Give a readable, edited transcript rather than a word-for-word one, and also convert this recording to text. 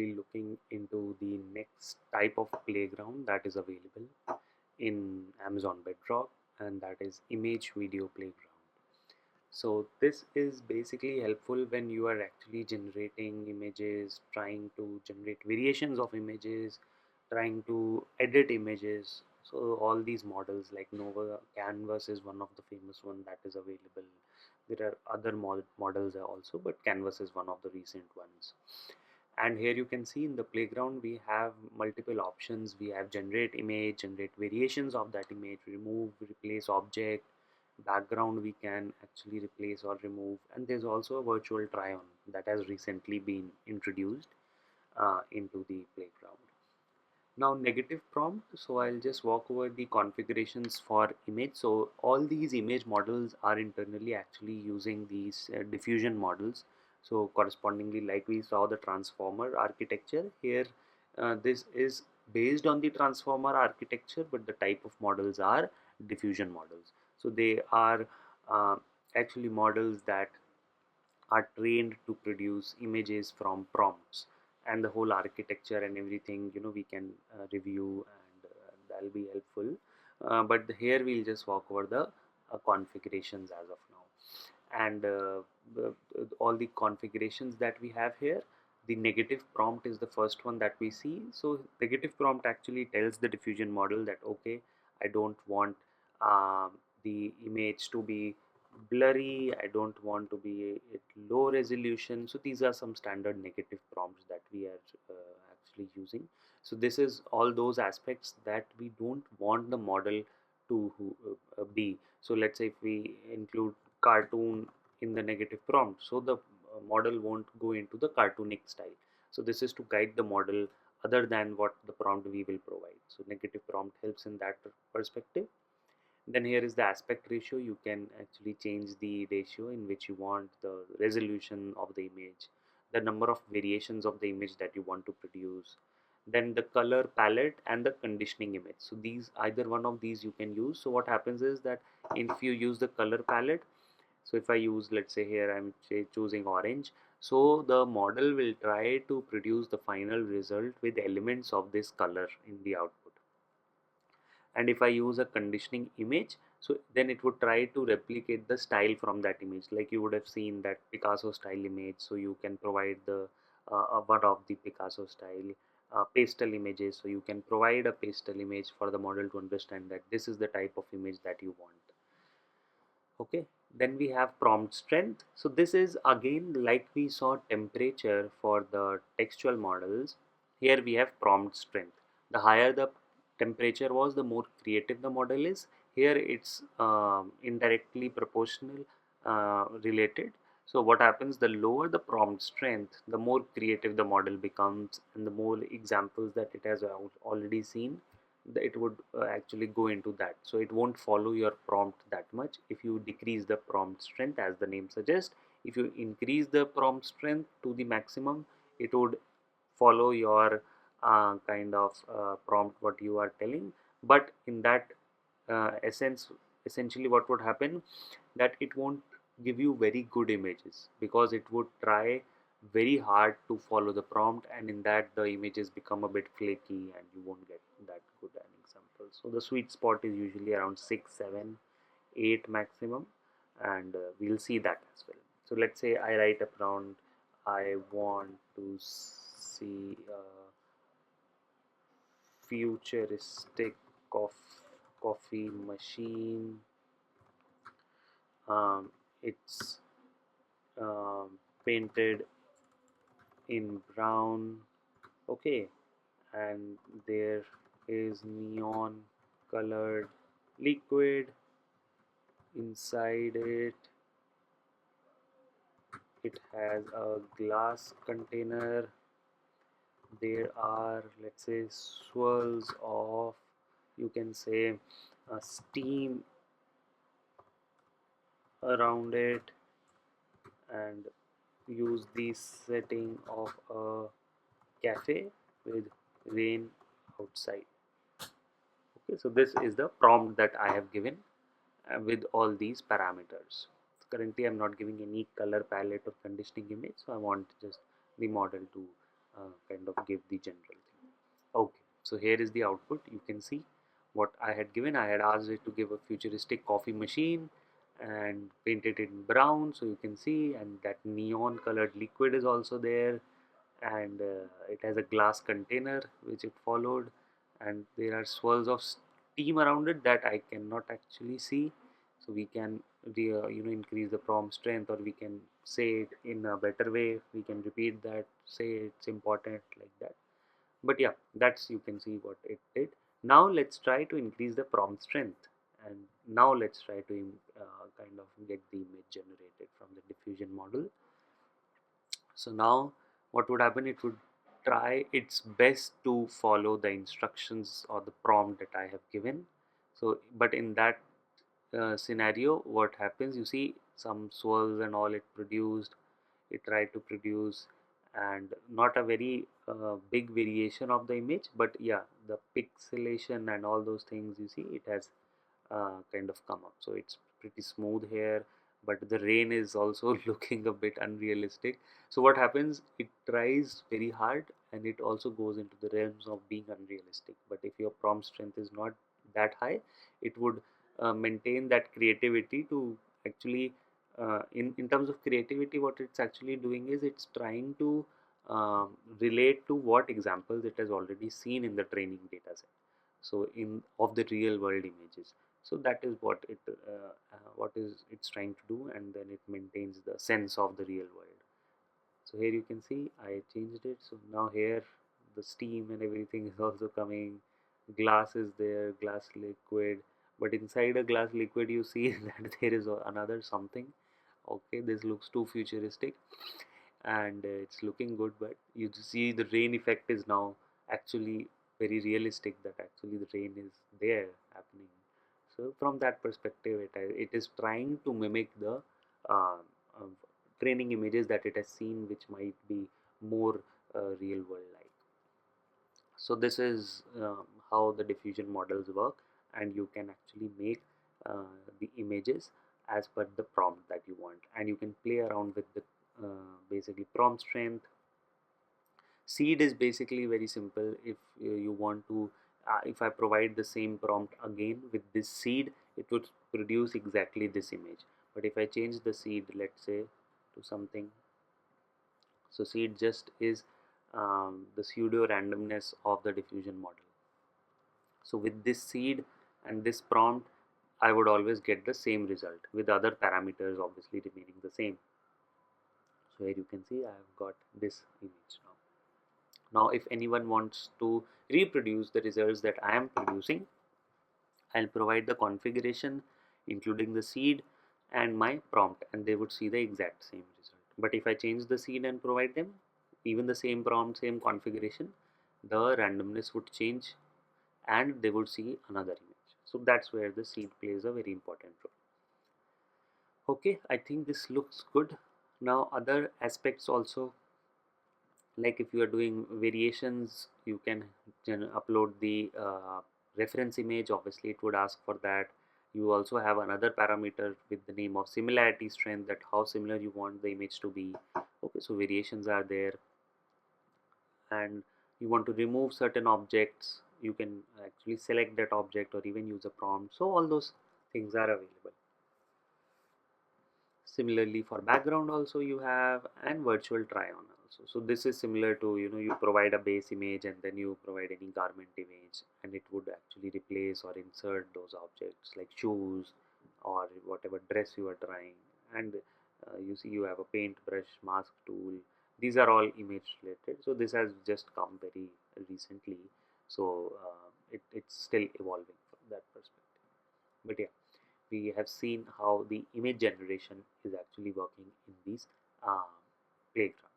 be looking into the next type of playground that is available in Amazon Bedrock, and that is image video playground. So this is basically helpful when you are actually generating images, trying to generate variations of images, trying to edit images. So all these models like Nova Canvas is one of the famous one that is available. There are other models also, but Canvas is one of the recent ones. And here you can see in the playground we have multiple options. We have generate image, generate variations of that image, remove, replace object, background we can actually replace or remove, and there's also a virtual try on that has recently been introduced into the playground. Now negative prompt, so I'll just walk over the configurations for image. So all these image models are internally actually using these diffusion models. So correspondingly, like we saw the transformer architecture here, this is based on the transformer architecture, but the type of models are diffusion models. So they are uh, actually models that are trained to produce images from prompts, and the whole architecture and everything, we can review, and that'll be helpful, but here we'll just walk over the configurations as of now. And all the configurations that we have here, the negative prompt is the first one that we see. So negative prompt actually tells the diffusion model that okay, I don't want the image to be blurry, I don't want to be at low resolution. So these are some standard negative prompts that we are actually using. So this is all those aspects that we don't want the model to be. So let's say if we include cartoon in the negative prompt, so the model won't go into the cartoonic style. So this is to guide the model other than what the prompt we will provide. So negative prompt helps in that perspective. Then here is the aspect ratio. You can actually change the ratio in which you want the resolution of the image, the number of variations of the image that you want to produce, then the color palette and the conditioning image. So these, either one of these you can use. So what happens is that if you use the color palette, so if I use, let's say here I'm choosing orange, so the model will try to produce the final result with elements of this color in the output. And if I use a conditioning image, so then it would try to replicate the style from that image, like you would have seen that Picasso style image. So you can provide the one of the Picasso style pastel images, so you can provide a pastel image for the model to understand that this is the type of image that you want. Okay, then we have prompt strength. So this is again like we saw temperature for the textual models. Here we have prompt strength. The higher the temperature was, the more creative the model is. Here it's indirectly proportional related. So what happens, the lower the prompt strength, the more creative the model becomes, and the more examples that it has already seen, it would actually go into that. So it won't follow your prompt that much if you decrease the prompt strength, as the name suggests. If you increase the prompt strength to the maximum, it would follow your kind of prompt what you are telling. But in that essentially what would happen, that it won't give you very good images, because it would try very hard to follow the prompt, and in that the images become a bit flaky and you won't get that good an example. So the sweet spot is usually around 6, 7, 8 maximum, and we'll see that as well. So let's say I write a prompt, I want to see a futuristic coffee machine. It's painted in brown. Okay, and there is neon colored liquid inside it. It has a glass container. There are, let's say, swirls of, you can say, steam around it, and use the setting of a cafe with rain outside. Okay, so this is the prompt that I have given with all these parameters. Currently I'm not giving any color palette or conditioning image, so I want just the model to kind of give the general thing. Okay, so here is the output. You can see what I had given. I had asked it to give a futuristic coffee machine and painted it in brown, so you can see, and that neon colored liquid is also there, and it has a glass container which it followed, and there are swirls of steam around it that I cannot actually see. So we can increase the prompt strength, or we can say it in a better way. We can repeat that, say it's important, like that. But yeah, that's, you can see what it did. Now let's try to increase the prompt strength, and now let's try to kind of get the image generated from the diffusion model. So now what would happen, it would try its best to follow the instructions or the prompt that I have given. So but in that scenario, what happens, you see some swirls and all it produced, it tried to produce, and not a very big variation of the image, but yeah, the pixelation and all those things, you see it has kind of come up. So it's pretty smooth here, but the rain is also looking a bit unrealistic. So what happens, it tries very hard and it also goes into the realms of being unrealistic. But if your prompt strength is not that high, it would maintain that creativity to actually in terms of creativity, what it's actually doing is it's trying to relate to what examples it has already seen in the training data set, so in of the real world images. So that is what is it's trying to do, and then it maintains the sense of the real world. So here you can see I changed it. So now here the steam and everything is also coming, glass is there, glass liquid, but inside a glass liquid you see that there is another something. Okay, this looks too futuristic, and it's looking good, but you see the rain effect is now actually very realistic, that actually the rain is there happening. So from that perspective, it is trying to mimic the uh, uh, training images that it has seen, which might be more real world like. So this is how the diffusion models work, and you can actually make the images as per the prompt that you want, and you can play around with the basically prompt strength. Seed is basically very simple. If you want to if I provide the same prompt again with this seed, it would produce exactly this image. But if I change the seed, let's say, to something, so seed just is the pseudo randomness of the diffusion model. So with this seed and this prompt, I would always get the same result, with other parameters obviously remaining the same. So here you can see I have got this image now. Now if anyone wants to reproduce the results that I am producing, I'll provide the configuration including the seed and my prompt, and they would see the exact same result. But if I change the seed and provide them, even the same prompt, same configuration, the randomness would change and they would see another image. So that's where the seed plays a very important role. Okay, I think this looks good. Now other aspects also, like if you are doing variations, you can upload the reference image. Obviously it would ask for that. You also have another parameter with the name of similarity strength, that how similar you want the image to be. Okay, so variations are there, and you want to remove certain objects, you can actually select that object or even use a prompt. So all those things are available. Similarly for background also you have, and virtual try on also. So this is similar to, you provide a base image and then you provide any garment image, and it would actually replace or insert those objects like shoes or whatever dress you are trying. And you see you have a paintbrush, mask tool, these are all image related. So this has just come very recently, so it's still evolving from that perspective. But yeah, we have seen how the image generation is actually working in these uh, playgrounds.